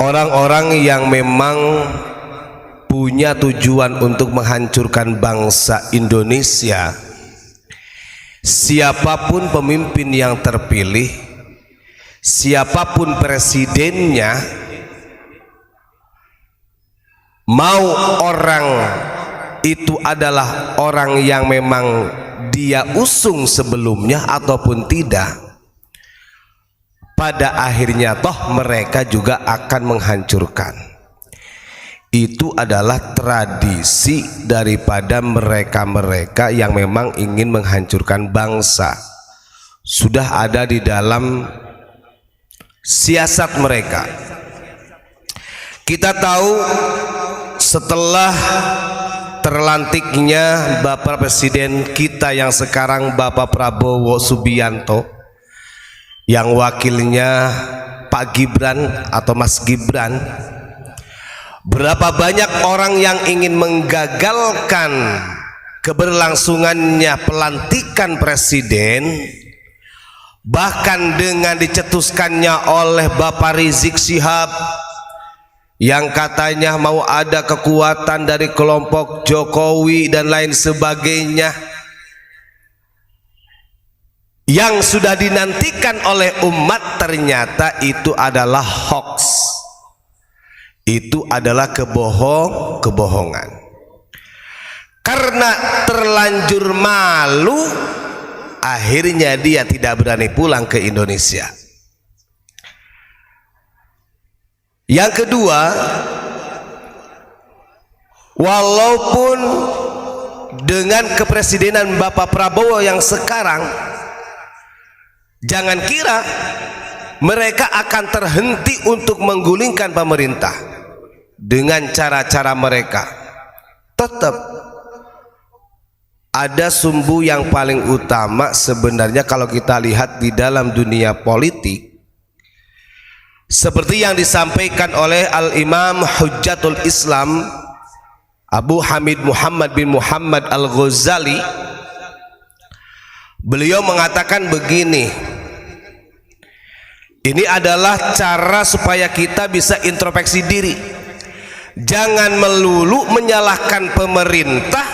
orang-orang yang memang punya tujuan untuk menghancurkan bangsa Indonesia, siapapun pemimpin yang terpilih, siapapun presidennya, mau orang itu adalah orang yang memang dia usung sebelumnya ataupun tidak, pada akhirnya toh mereka juga akan menghancurkan. Itu adalah tradisi daripada mereka-mereka yang memang ingin menghancurkan bangsa. Sudah ada di dalam siasat mereka. Kita tahu setelah terlantiknya Bapak Presiden kita yang sekarang, Bapak Prabowo Subianto, yang wakilnya Pak Gibran atau Mas Gibran, berapa banyak orang yang ingin menggagalkan keberlangsungannya pelantikan presiden, bahkan dengan dicetuskannya oleh Bapak Rizik Syihab yang katanya mau ada kekuatan dari kelompok Jokowi dan lain sebagainya, yang sudah dinantikan oleh umat, ternyata itu adalah hoax. Itu adalah kebohongan. Karena terlanjur malu, akhirnya dia tidak berani pulang ke Indonesia. Yang kedua, walaupun dengan kepresidenan Bapak Prabowo yang sekarang, jangan kira mereka akan terhenti untuk menggulingkan pemerintah dengan cara-cara mereka. Tetap ada sumbu yang paling utama sebenarnya kalau kita lihat di dalam dunia politik, seperti yang disampaikan oleh Al-Imam Hujjatul Islam Abu Hamid Muhammad bin Muhammad Al-Ghazali. Beliau mengatakan begini, ini adalah cara supaya kita bisa introspeksi diri. Jangan melulu menyalahkan pemerintah,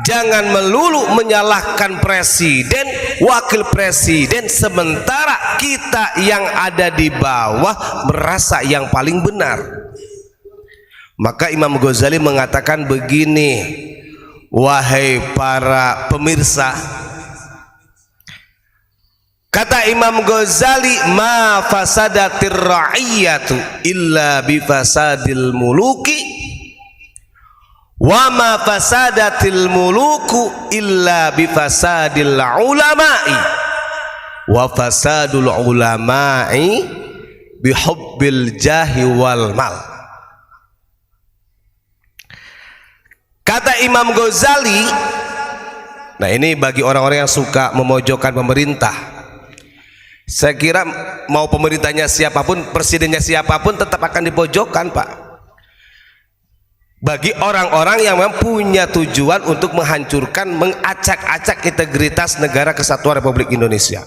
jangan melulu menyalahkan presiden, wakil presiden, sementara kita yang ada di bawah merasa yang paling benar. Maka Imam Ghazali mengatakan begini, wahai para pemirsa, kata Imam Ghazali, ma fasadatir ra'iyatu illa bifasadil muluki, wa ma fasadatil muluku illa bifasadil ulama'i, wa fasadul ulama'i bihubbil jahi wal mal. Kata Imam Ghazali, nah ini bagi orang-orang yang suka memojokkan pemerintah, saya kira mau pemerintahnya siapapun, presidennya siapapun, tetap akan dipojokkan, Pak. Bagi orang-orang yang memang punya tujuan untuk menghancurkan, mengacak-acak integritas negara kesatuan Republik Indonesia.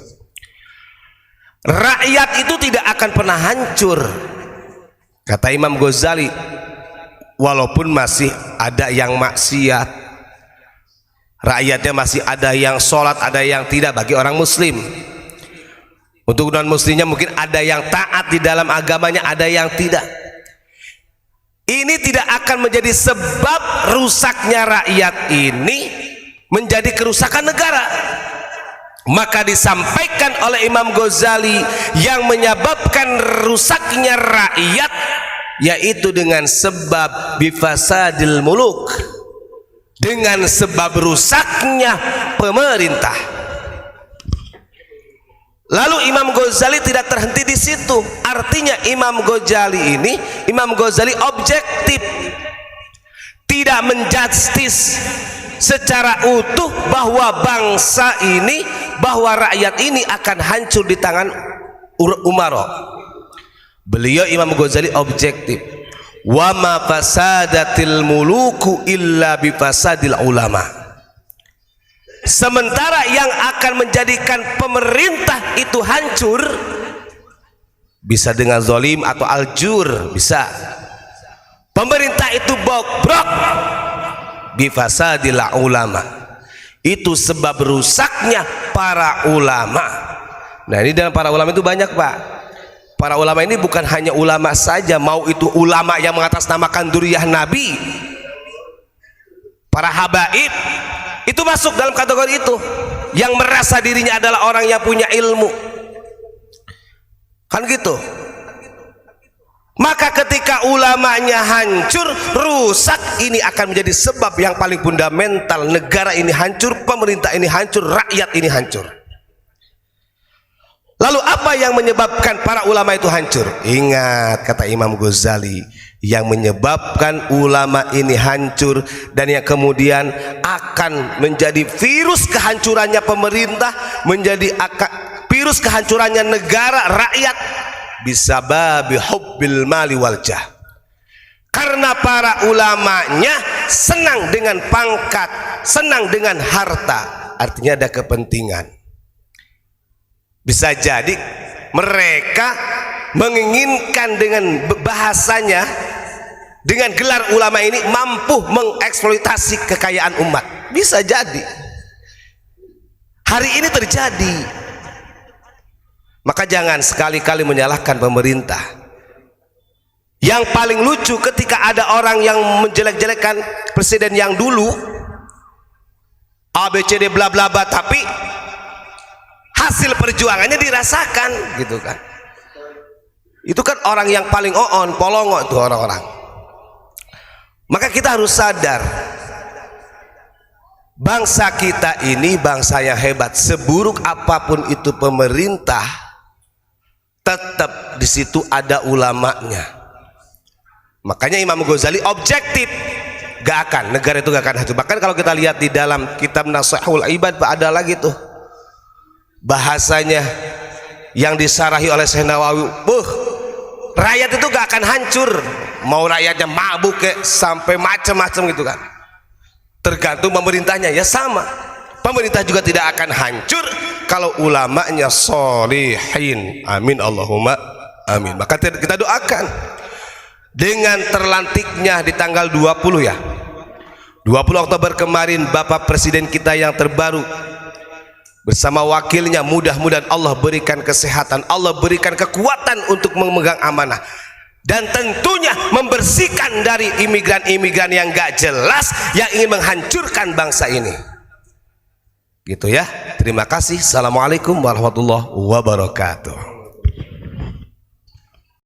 Rakyat itu tidak akan pernah hancur, kata Imam Ghazali, walaupun masih ada yang maksiat, rakyatnya masih ada yang sholat, ada yang tidak bagi orang muslim. Untuk non muslimnya mungkin ada yang taat di dalam agamanya, ada yang tidak. Ini tidak akan menjadi sebab rusaknya rakyat ini menjadi kerusakan negara. Maka disampaikan oleh Imam Ghazali yang menyebabkan rusaknya rakyat, yaitu dengan sebab bifasadil muluk, dengan sebab rusaknya pemerintah. Lalu Imam Ghazali tidak terhenti di situ. Artinya Imam Ghazali ini, Imam Ghazali objektif, tidak menjustis secara utuh bahwa bangsa ini, bahwa rakyat ini akan hancur di tangan umaro. Beliau Imam Ghazali objektif. Wa ma fasadatil muluku illa bifasadil ulama. Sementara yang akan menjadikan pemerintah itu hancur bisa dengan zalim atau aljur, bisa. Pemerintah itu bobrok bifasadil ulama, itu sebab rusaknya para ulama. Nah ini dalam para ulama itu banyak Pak. Para ulama ini bukan hanya ulama saja, mau itu ulama yang mengatasnamakan duriyah Nabi, para habaib, itu masuk dalam kategori itu, yang merasa dirinya adalah orang yang punya ilmu, kan gitu. Maka ketika ulamanya hancur, rusak, ini akan menjadi sebab yang paling fundamental. Negara ini hancur, pemerintah ini hancur, rakyat ini hancur. Lalu apa yang menyebabkan para ulama itu hancur? Ingat kata Imam Ghazali, yang menyebabkan ulama ini hancur dan yang kemudian akan menjadi virus kehancurannya pemerintah, menjadi virus kehancurannya negara, rakyat, bisababi hubbil mali wal jah. Karena para ulamanya senang dengan pangkat, senang dengan harta, artinya ada kepentingan. Bisa jadi mereka menginginkan dengan bahasanya, dengan gelar ulama ini mampu mengeksploitasi kekayaan umat. Bisa jadi hari ini terjadi. Maka jangan sekali-kali menyalahkan pemerintah. Yang paling lucu ketika ada orang yang menjelek-jelekan presiden yang dulu, ABCD bla bla bla, tapi hasil perjuangannya dirasakan gitu kan. Itu kan orang yang paling oon, polongo itu orang-orang. Maka kita harus sadar, bangsa kita ini bangsa yang hebat. Seburuk apapun itu pemerintah, tetap di situ ada ulamanya. Makanya Imam Ghazali objektif, gak akan, negara itu gak akan hancur. Bahkan kalau kita lihat di dalam kitab Nasihul Ibad, ada lagi tuh bahasanya yang disarahi oleh Syekh Nawawi. Rakyat itu gak akan hancur, mau rakyatnya mabuk kayak sampai macam-macam gitu kan, tergantung pemerintahnya. Ya sama, pemerintah juga tidak akan hancur kalau ulamanya solihin. Amin Allahumma amin. Maka kita doakan dengan terlantiknya di tanggal 20 ya, 20 Oktober kemarin, Bapak Presiden kita yang terbaru bersama wakilnya, mudah-mudahan Allah berikan kesehatan, Allah berikan kekuatan untuk memegang amanah, dan tentunya membersihkan dari imigran-imigran yang gak jelas yang ingin menghancurkan bangsa ini. Gitu ya. Terima kasih. Assalamualaikum warahmatullahi wabarakatuh.